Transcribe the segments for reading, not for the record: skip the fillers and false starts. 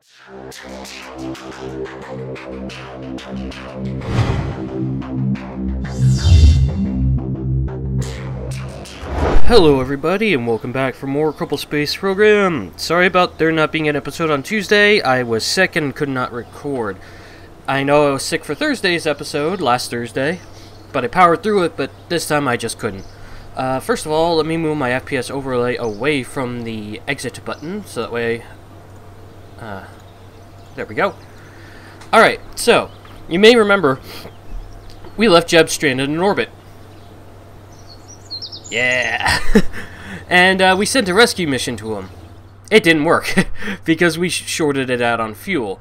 Hello everybody, and welcome back for more Kerbal Space Program. Sorry about there not being an episode on Tuesday. I was sick and could not record. I know I was sick for Thursday's episode, last Thursday, but I powered through it, but this time I just couldn't. First of all, let me move my FPS overlay away from the exit button, so that way... there we go. Alright, so, you may remember, we left Jeb stranded in orbit. Yeah! And we sent a rescue mission to him. It didn't work, because we shorted it out on fuel.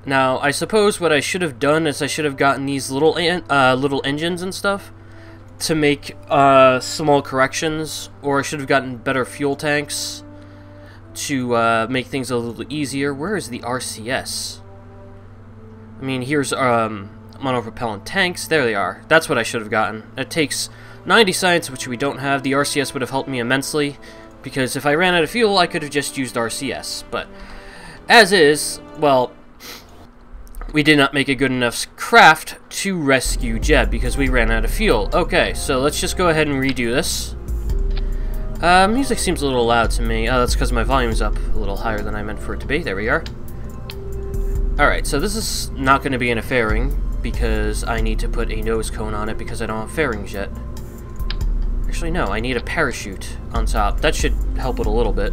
Now, I suppose what I should have done is I should have gotten these little engines and stuff to make small corrections, or I should have gotten better fuel tanks to make things a little easier. Where is the RCS? I mean, here's monopropellant tanks. There they are. That's what I should have gotten. It takes 90 science, which we don't have. The RCS would have helped me immensely, because if I ran out of fuel, I could have just used RCS. But as is, well, we did not make a good enough craft to rescue Jeb because we ran out of fuel. Okay, so let's just go ahead and redo this. Music seems a little loud to me. Oh, that's because my volume's up a little higher than I meant for it to be. There we are. Alright, so this is not going to be in a fairing, because I need to put a nose cone on it because I don't have fairings yet. Actually, no, I need a parachute on top. That should help it a little bit.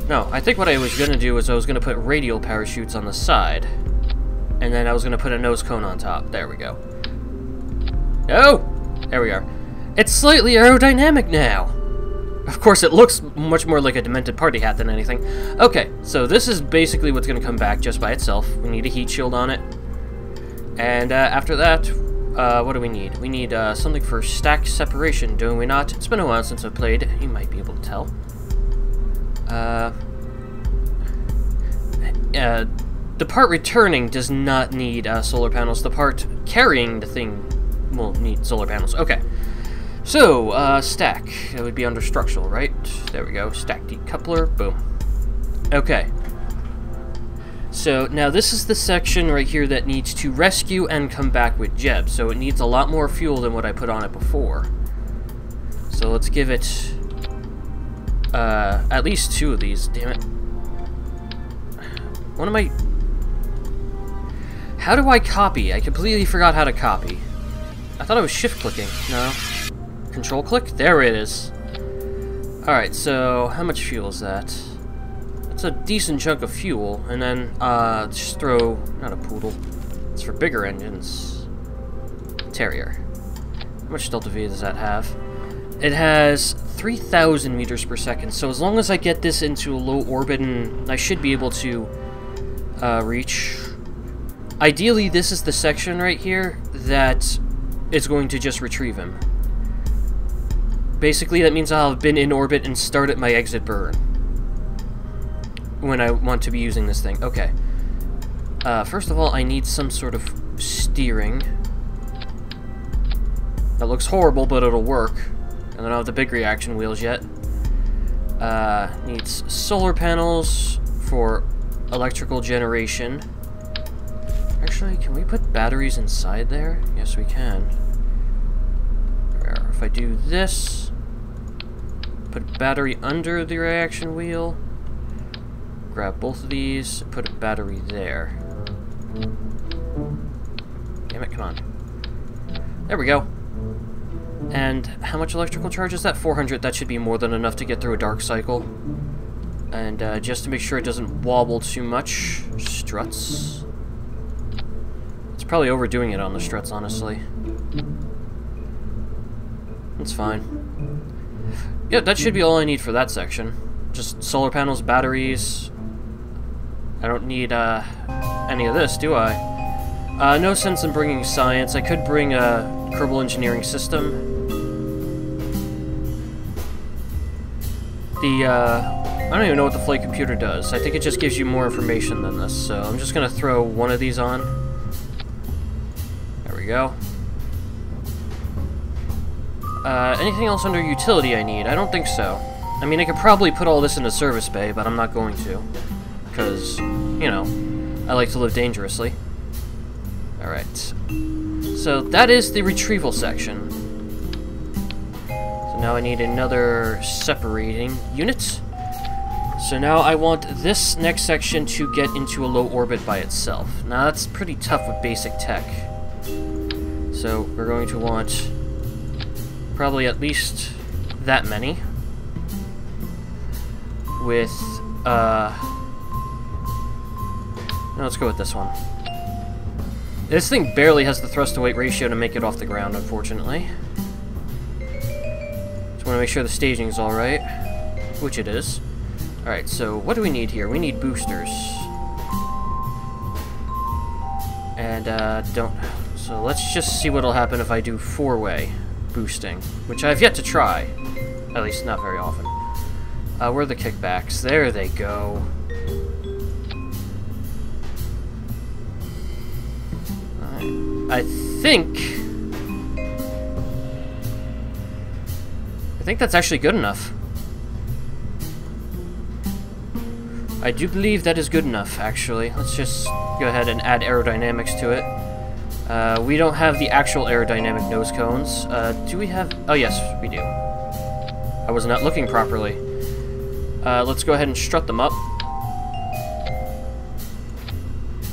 No, I think what I was going to do is I was going to put radial parachutes on the side. And then I was going to put a nose cone on top. There we go. Oh! There we are. It's slightly aerodynamic now! Of course, it looks much more like a demented party hat than anything. Okay, so this is basically what's going to come back just by itself. We need a heat shield on it. And after that, what do we need? We need something for stack separation, do we not? It's been a while since I played. You might be able to tell. The part returning does not need solar panels. The part carrying the thing will need solar panels. Okay. So, stack. It would be under structural, right? There we go. Stack decoupler. Boom. Okay. So, now this is the section right here that needs to rescue and come back with Jeb. So it needs a lot more fuel than what I put on it before. So let's give it at least 2 of these. Damn it. What am I... How do I copy? I completely forgot how to copy. I thought I was shift-clicking. No. Control-click? There it is. Alright, so how much fuel is that? That's a decent chunk of fuel. And then, just throw... Not a poodle. It's for bigger engines. Terrier. How much delta V does that have? It has 3,000 meters per second. So as long as I get this into a low orbit, and I should be able to reach... Ideally, this is the section right here that is going to just retrieve him. Basically, that means I'll have been in orbit and started my exit burn when I want to be using this thing. Okay. First of all, I need some sort of steering. That looks horrible, but it'll work. And I don't have the big reaction wheels yet. Needs solar panels for electrical generation. Actually, can we put batteries inside there? Yes, we can. If I do this, put battery under the reaction wheel, grab both of these, put a battery there. Damn it, come on. There we go. And how much electrical charge is that? 400. That should be more than enough to get through a dark cycle. And just to make sure it doesn't wobble too much, struts. It's probably overdoing it on the struts, honestly. It's fine. Yeah, that should be all I need for that section. Just solar panels, batteries. I don't need any of this, do I? No sense in bringing science. I could bring a Kerbal engineering system. I don't even know what the flight computer does. I think it just gives you more information than this, so I'm just gonna throw one of these on. There we go. Anything else under utility I need? I don't think so. I mean, I could probably put all this in the service bay, but I'm not going to. because, you know, I like to live dangerously. Alright. So that is the retrieval section. So now I need another separating unit. So now I want this next section to get into a low orbit by itself. Now that's pretty tough with basic tech. So we're going to want probably at least that many. With, no, let's go with this one. This thing barely has the thrust-to-weight ratio to make it off the ground, unfortunately. Just want to make sure the staging's alright, which it is. Alright, so what do we need here? We need boosters. And, so let's just see what'll happen if I do 4-way boosting, which I've yet to try. At least not very often. Where are the kickbacks? There they go. Alright. I think that's actually good enough. I do believe that is good enough, actually. Let's just go ahead and add aerodynamics to it. We don't have the actual aerodynamic nose cones. Do we have... Oh, yes, we do. I was not looking properly. Let's go ahead and strut them up.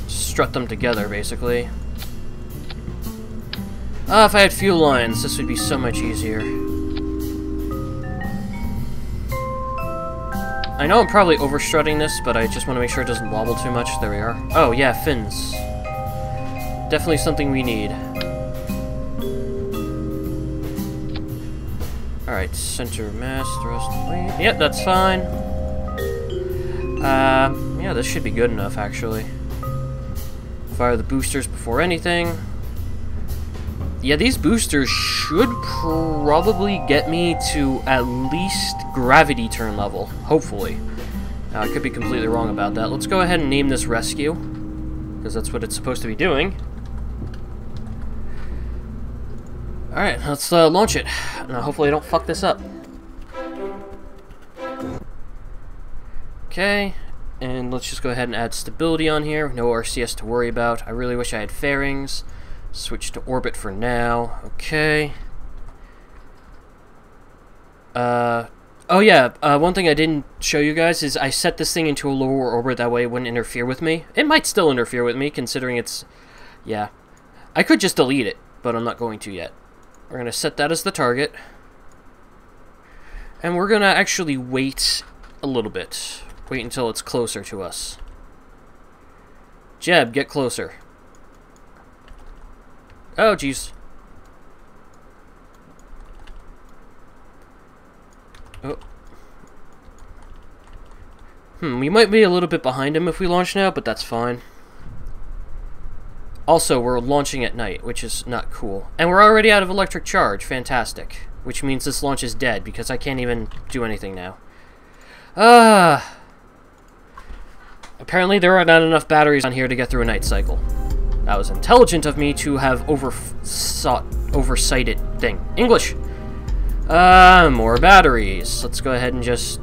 Strut them together, basically. If I had fuel lines, this would be so much easier. I know I'm probably overstrutting this, but I just want to make sure it doesn't wobble too much. There we are. Oh, yeah, fins. Definitely something we need. Alright, center mass, thrust, weight. Yep, that's fine. Yeah, this should be good enough, actually. Fire the boosters before anything. Yeah, these boosters should probably get me to at least gravity turn level, hopefully. Now, I could be completely wrong about that. Let's go ahead and name this Rescue, because that's what it's supposed to be doing. Alright, let's launch it. Now, hopefully I don't fuck this up. Okay, and let's just go ahead and add stability on here. No RCS to worry about. I really wish I had fairings. Switch to orbit for now. Okay. Oh yeah, one thing I didn't show you guys is I set this thing into a lower orbit, that way it wouldn't interfere with me. It might still interfere with me, considering it's... Yeah. I could just delete it, but I'm not going to yet. We're going to set that as the target. And we're going to actually wait a little bit. Wait until it's closer to us. Jeb, get closer. Oh, jeez. Oh. We might be a little bit behind him if we launch now, but that's fine. Also, we're launching at night, which is not cool. And we're already out of electric charge. Fantastic. Which means this launch is dead, because I can't even do anything now. Apparently there are not enough batteries on here to get through a night cycle. That was intelligent of me to have oversighted thing. English! More batteries. Let's go ahead and just...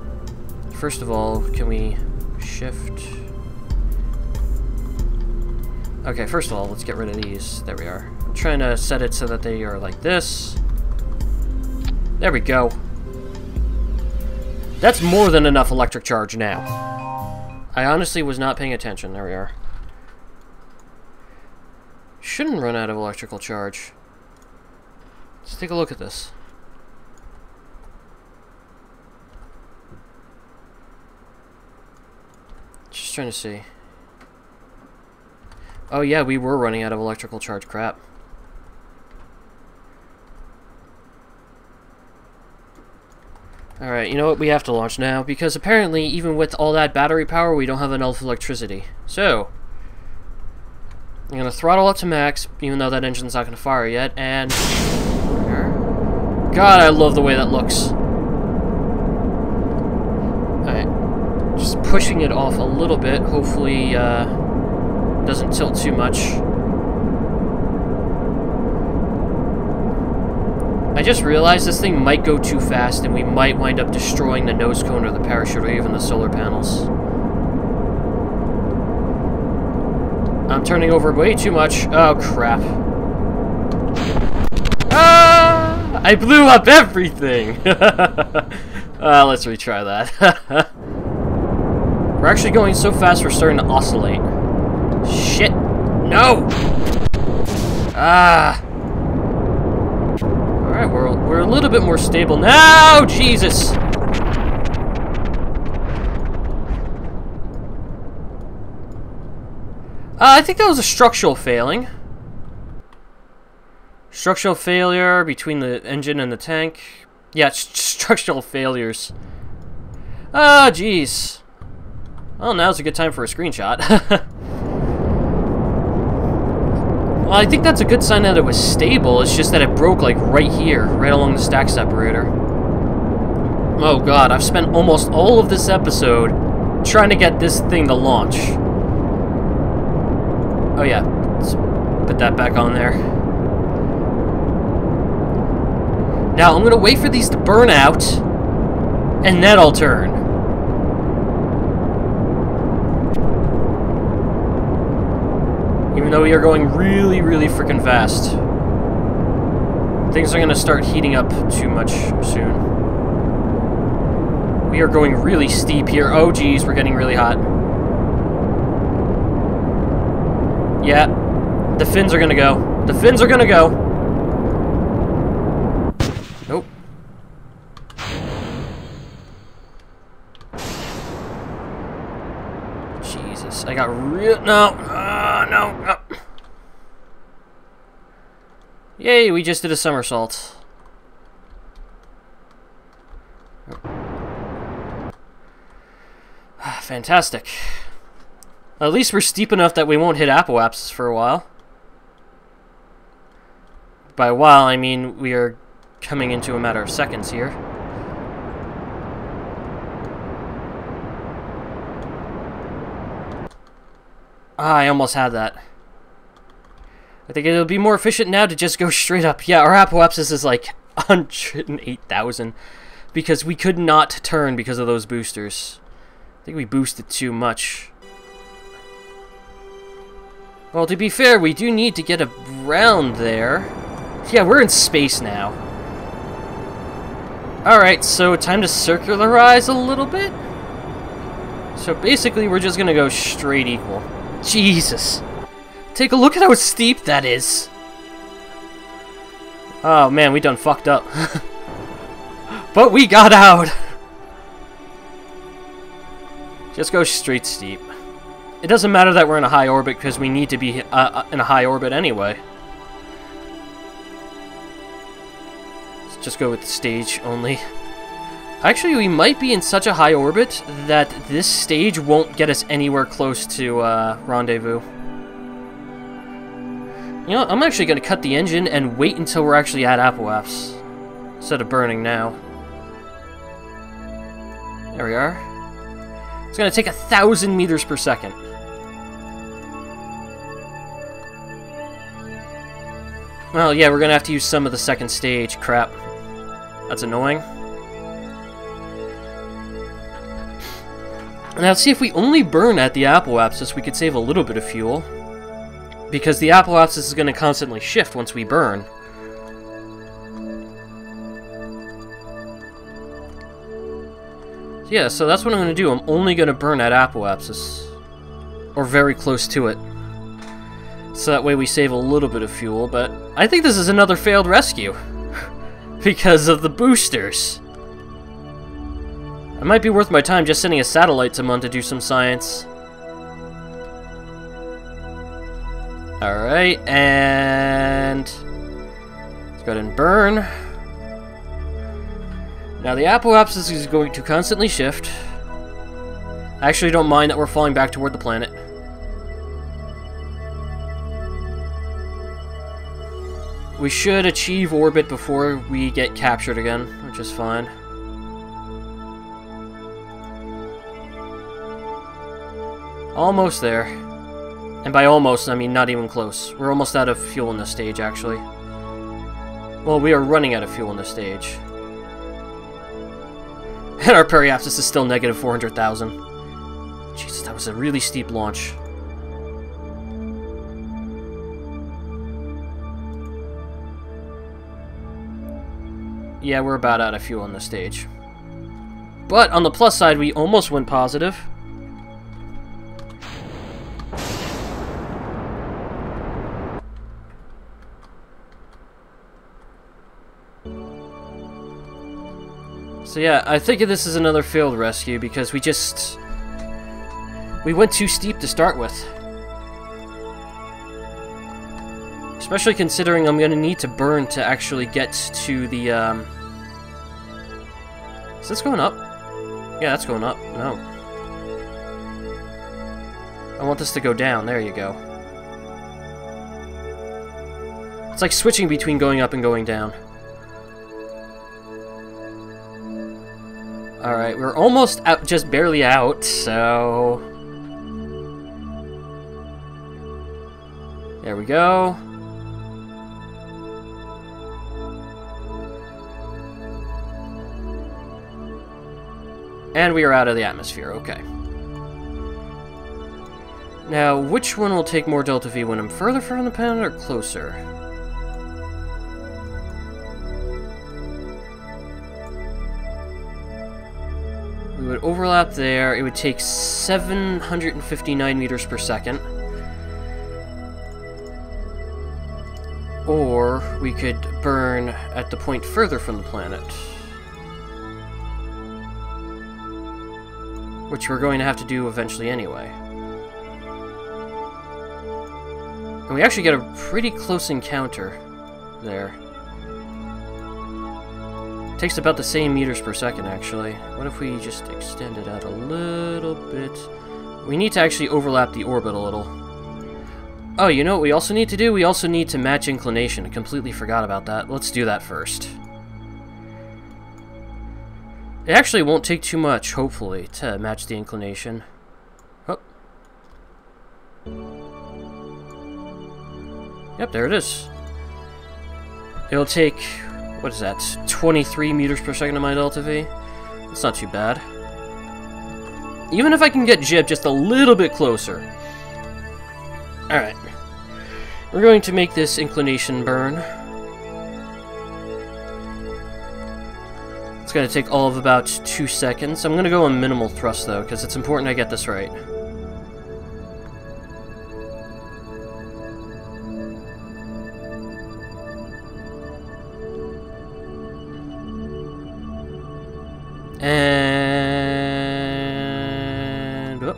First of all, can we shift... Okay, first of all, let's get rid of these. There we are. I'm trying to set it so that they are like this. There we go. That's more than enough electric charge now. I honestly was not paying attention. There we are. Shouldn't run out of electrical charge. Let's take a look at this. Just trying to see. Oh yeah, we were running out of electrical charge. Crap. Alright, you know what? We have to launch now, because apparently, even with all that battery power, we don't have enough electricity. So, I'm going to throttle up to max, even though that engine's not going to fire yet, and... God, I love the way that looks. Alright, just pushing it off a little bit, hopefully, doesn't tilt too much. I just realized this thing might go too fast, and we might wind up destroying the nose cone or the parachute or even the solar panels. I'm turning over way too much. Oh, crap. Ah! I blew up everything! Let's retry that. We're actually going so fast we're starting to oscillate. Shit! No! Ah! Alright, we're a little bit more stable now! Jesus! I think that was a structural failing. Structural failure between the engine and the tank. Yeah, structural failures. Ah, jeez. Well, now's a good time for a screenshot. Well, I think that's a good sign that it was stable. It's just that it broke, like, right here, right along the stack separator. Oh, God, I've spent almost all of this episode trying to get this thing to launch. Oh, yeah. Let's put that back on there. Now, I'm going to wait for these to burn out, and then I'll turn. Even though we are going really, really freaking fast. Things are going to start heating up too much soon. We are going really steep here. Oh, geez, we're getting really hot. Yeah, the fins are going to go. The fins are going to go. Nope. Jesus, I got real... No. No. Yay, we just did a somersault. Fantastic. At least we're steep enough that we won't hit apoapsis for a while. By a while, I mean we are coming into a matter of seconds here. Ah, I almost had that. I think it'll be more efficient now to just go straight up. Yeah, our apoapsis is like 108,000 because we could not turn because of those boosters. I think we boosted too much. Well, to be fair, we do need to get around there. Yeah, we're in space now. Alright, so time to circularize a little bit. So basically, we're just gonna go straight equal. Jesus. Take a look at how steep that is. Oh man, we done fucked up. But we got out. Just go straight steep. It doesn't matter that we're in a high orbit because we need to be in a high orbit anyway. Let's just go with the stage only. Actually, we might be in such a high orbit that this stage won't get us anywhere close to rendezvous. You know, I'm actually going to cut the engine and wait until we're actually at apoapsis instead of burning now. There we are. It's going to take 1,000 meters per second. Well, yeah, we're going to have to use some of the second stage. Crap. That's annoying. Now, see, if we only burn at the apoapsis, we could save a little bit of fuel. Because the apoapsis is going to constantly shift once we burn. Yeah, so that's what I'm going to do. I'm only going to burn at apoapsis. Or very close to it. So that way we save a little bit of fuel, but I think this is another failed rescue. Because of the boosters. It might be worth my time just sending a satellite to Mun to do some science. Alright, and let's go ahead and burn. Now the apoapsis is going to constantly shift. I actually don't mind that we're falling back toward the planet. We should achieve orbit before we get captured again, which is fine. Almost there. And by almost, I mean not even close. We're almost out of fuel in this stage, actually. Well, we are running out of fuel in this stage. And our periapsis is still negative 400,000. Jesus, that was a really steep launch. Yeah, we're about out of fuel on this stage. But on the plus side, we almost went positive. So yeah, I think this is another failed rescue because we went too steep to start with. Especially considering I'm gonna need to burn to actually get to the, Is this going up? Yeah, that's going up. No. I want this to go down. There you go. It's like switching between going up and going down. Alright, we're almost out, just barely out, so... There we go. And we are out of the atmosphere, okay. Now, which one will take more Delta V when I'm further from the planet or closer? We would overlap there. It would take 759 meters per second. Or we could burn at the point further from the planet. Which we're going to have to do eventually anyway. And we actually get a pretty close encounter there. Takes about the same meters per second, actually. What if we just extend it out a little bit? We need to actually overlap the orbit a little. Oh, you know what we also need to do? We also need to match inclination. I completely forgot about that. Let's do that first. It actually won't take too much, hopefully, to match the inclination. Oh. Yep, there it is. It'll take... What is that? 23 meters per second of my Delta V? That's not too bad. Even if I can get Jib just a little bit closer. Alright. We're going to make this inclination burn. It's going to take all of about 2 seconds. I'm going to go on minimal thrust, though, because it's important I get this right. And... Oh.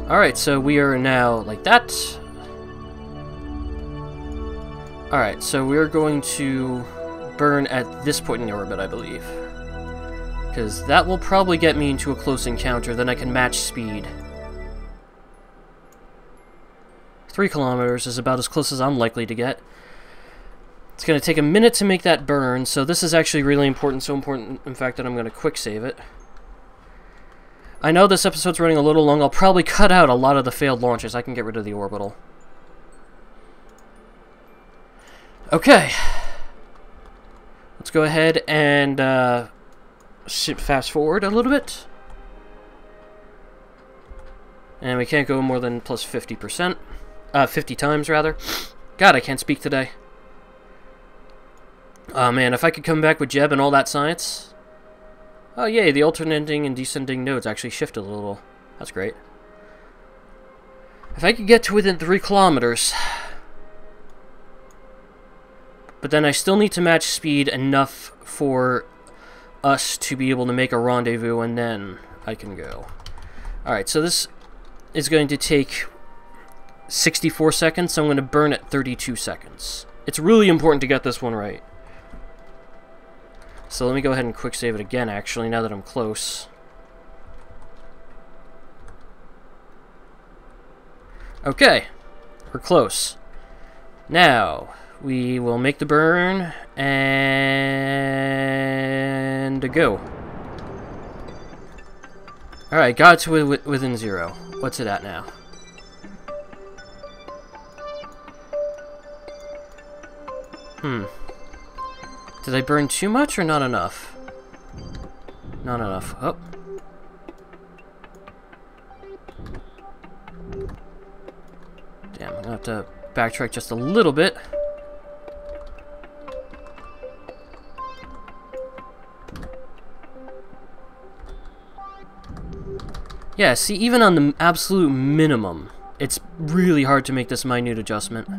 Alright, so we are now like that. Alright, so we're going to burn at this point in the orbit, I believe. Because that will probably get me into a close encounter, then I can match speed. 3 kilometers is about as close as I'm likely to get. It's going to take a minute to make that burn, so this is actually really important, so important, in fact, that I'm going to quick save it. I know this episode's running a little long. I'll probably cut out a lot of the failed launches. I can get rid of the orbital. Okay. Let's go ahead and fast forward a little bit. And we can't go more than plus 50%. 50 times, rather. God, I can't speak today. Oh man, if I could come back with Jeb and all that science. Oh yay, the alternating and descending nodes actually shifted a little. That's great. If I could get to within 3 kilometers. But then I still need to match speed enough for us to be able to make a rendezvous, and then I can go. Alright, so this is going to take 64 seconds, so I'm going to burn at 32 seconds. It's really important to get this one right. So let me go ahead and quick save it again, actually, now that I'm close. Okay, we're close. Now, we will make the burn, and go. Alright, got to within 0. What's it at now? Did I burn too much or not enough? Not enough. Oh. Damn, I'm gonna have to backtrack just a little bit. Yeah, see, even on the absolute minimum, it's really hard to make this minute adjustment.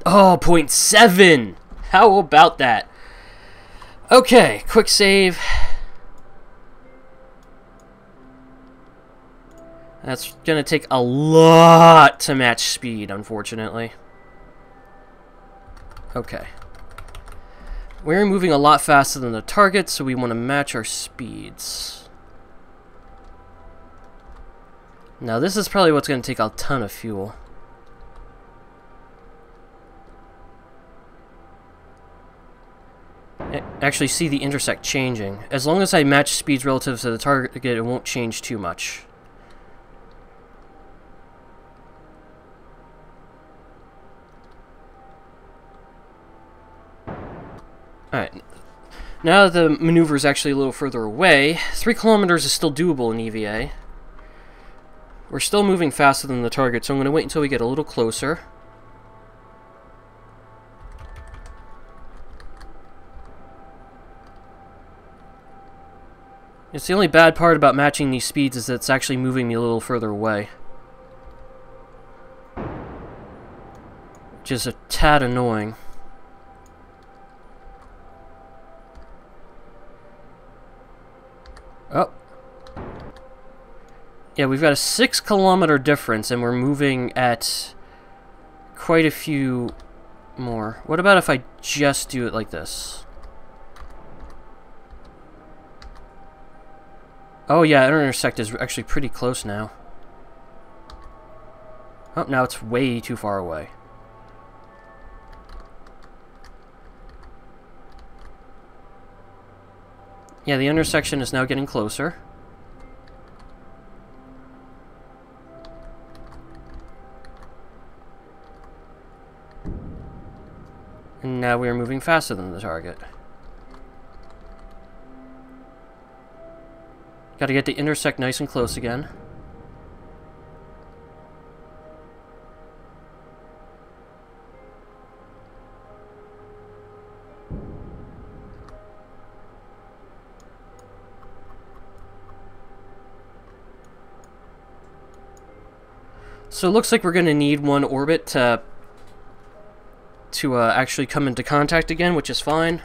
Oh, 0.7! How about that? Okay, quick save. That's gonna take a lot to match speed, unfortunately. Okay. We're moving a lot faster than the target, so we want to match our speeds. Now, this is probably what's going to take a ton of fuel. Actually, see the intersect changing. As long as I match speeds relative to the target, it won't change too much. Alright, now that the maneuver is actually a little further away, 3 kilometers is still doable in EVA. We're still moving faster than the target, so I'm going to wait until we get a little closer. It's the only bad part about matching these speeds is that it's actually moving me a little further away. Which is a tad annoying. Oh. Yeah, we've got a 6 kilometer difference and we're moving at quite a few more. What about if I just do it like this? Oh yeah, intersect is actually pretty close now. Oh, now it's way too far away. Yeah, the intersection is now getting closer. And now we are moving faster than the target. Gotta get the intersect nice and close again. So it looks like we're going to need one orbit to actually come into contact again, which is fine.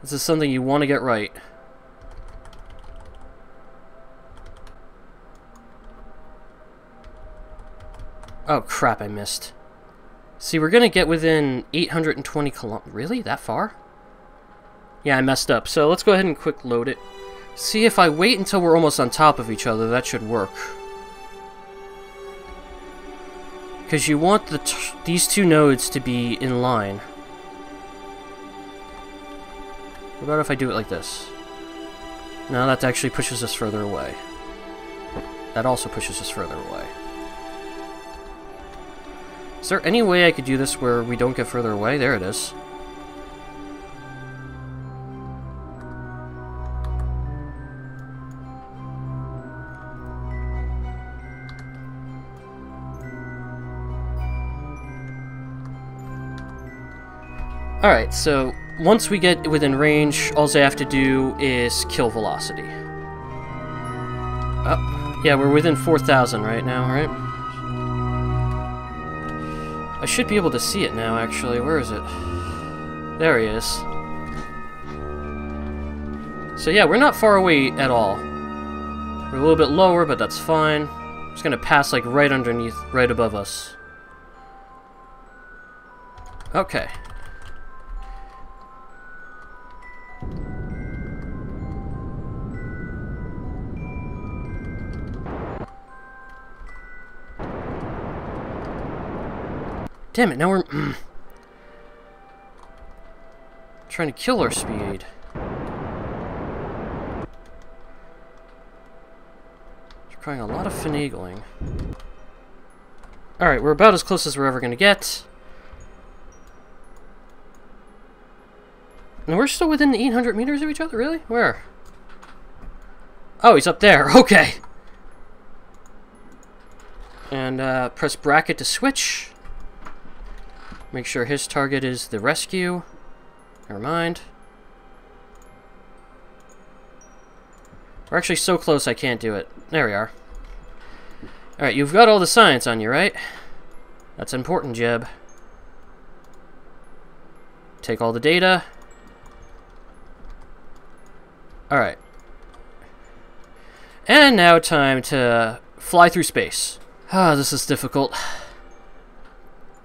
This is something you want to get right. Oh crap, I missed. See, we're going to get within 820 kilometers. Really? That far? Yeah, I messed up. So let's go ahead and quick load it. See, if I wait until we're almost on top of each other, that should work. Because you want these two nodes to be in line. What about if I do it like this? No, that actually pushes us further away. That also pushes us further away. Is there any way I could do this where we don't get further away? There it is. Alright, so once we get within range, all I have to do is kill velocity. Oh, yeah, we're within 4,000 right now, right? I should be able to see it now, actually. Where is it? There he is. So yeah, we're not far away at all. We're a little bit lower, but that's fine. It's gonna pass like right underneath, right above us. Okay. Damn it, now we're trying to kill our speed. It's requiring a lot of finagling. Alright, we're about as close as we're ever going to get. And we're still within 800 meters of each other? Really? Where? Oh, he's up there. Okay. And press bracket to switch. Make sure his target is the rescue. Never mind. We're actually so close I can't do it. There we are. Alright, you've got all the science on you, right? That's important, Jeb. Take all the data. Alright. And now time to fly through space. Ah, this is difficult.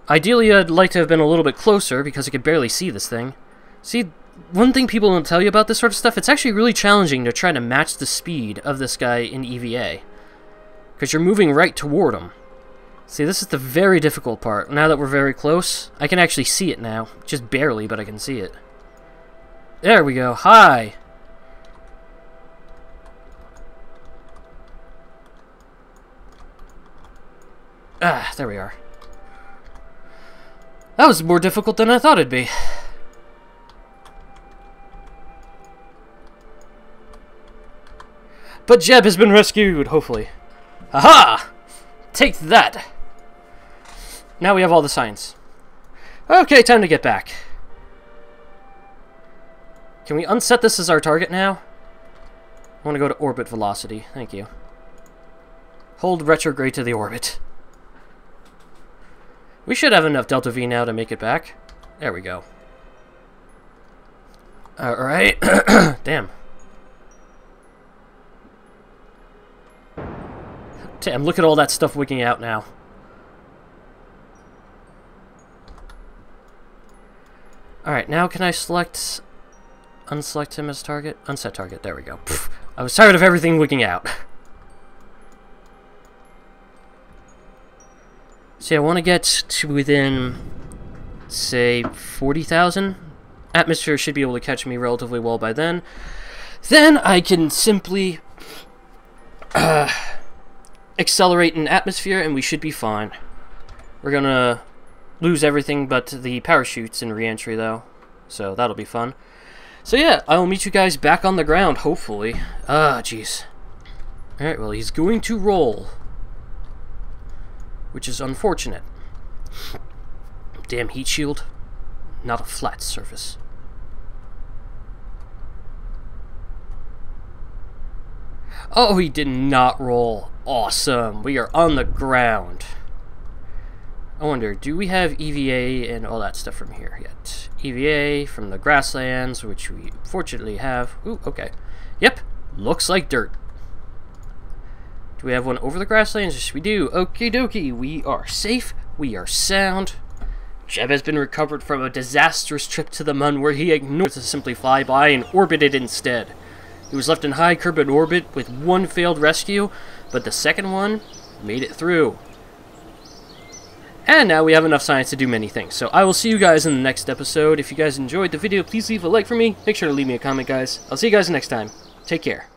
Ideally, I'd like to have been a little bit closer because I could barely see this thing. See, one thing people don't tell you about this sort of stuff, it's actually really challenging to try to match the speed of this guy in EVA. Because you're moving right toward him. See, this is the very difficult part. Now that we're very close, I can actually see it now. Just barely, but I can see it. There we go. Hi! Ah, there we are. That was more difficult than I thought it'd be. But Jeb has been rescued, hopefully. Aha! Take that! Now we have all the science. Okay, time to get back. Can we unset this as our target now? I want to go to orbit velocity. Thank you. Hold retrograde to the orbit. We should have enough delta V now to make it back. There we go. Alright. Damn. Damn, look at all that stuff wigging out now. Alright, now can I select... unselect him as target? Unset target, there we go. Pfft, I was tired of everything wigging out. See, I want to get to within, say, 40,000. Atmosphere should be able to catch me relatively well by then. Then I can simply accelerate in atmosphere and we should be fine. We're gonna lose everything but the parachutes in re-entry though, so that'll be fun. So yeah, I'll meet you guys back on the ground, hopefully. Ah, jeez. Alright, well, he's going to roll. Which is unfortunate. Damn heat shield. Not a flat surface. Oh, he did not roll. Awesome. We are on the ground. I wonder, do we have EVA and all that stuff from here yet? EVA from the grasslands, which we fortunately have. Ooh, okay. Yep, looks like dirt. Do we have one over the grasslands? Yes, we do. Okie dokie. We are safe. We are sound. Jeb has been recovered from a disastrous trip to the Mun where he ignored to simply fly by and orbited instead. He was left in high Kerbal orbit with one failed rescue, but the second one made it through. And now we have enough science to do many things. So I will see you guys in the next episode. If you guys enjoyed the video, please leave a like for me. Make sure to leave me a comment, guys. I'll see you guys next time. Take care.